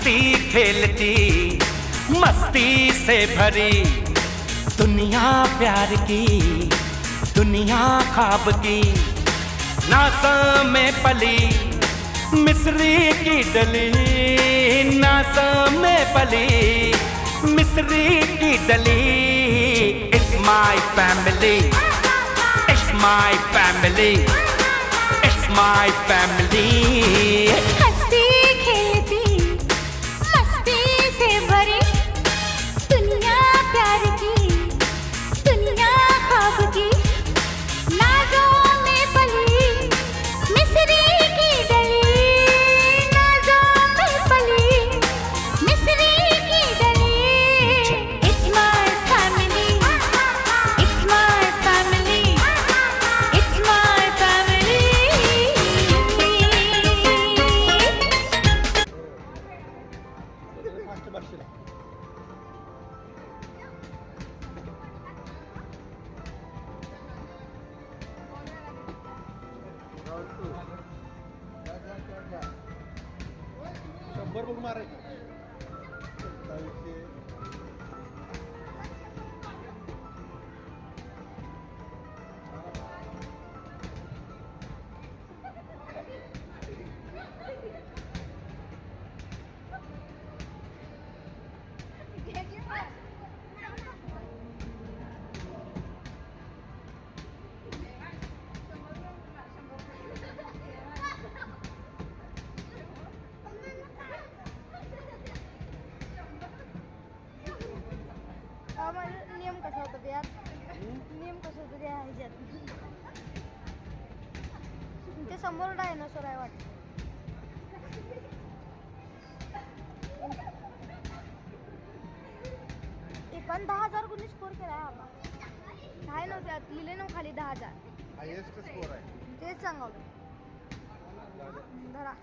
हंसती खेलती मस्ती से भरी दुनिया प्यार की, दुनिया ख्वाब की। नाज़ों में पली मिस्री की डली, नाज़ों में पली मिस्री की डली। It's my family, it's my family, it's my family। हंसती खेलती मस्ती से भरी दुनिया प्यार की, दुनिया ख्वाब की। नाज़ों में पली मिस्री की डली, नाज़ों में पली मिस्री की डली। It's my family, it's my family, it's my family। शंभर बघ मारायचं. नियम कसा होता त्यात? नियम कसं होतं त्या ह्याच्यात? ते समोर डायनोसॉर आहे वाटतं. एकान 10,000 गुन्हे स्कोर केलाय आम्हा. आहे ना त्यात लिहिले ना खाली 10,000. हायेस्ट स्कोर आहे. तेच सांगावं. धरा.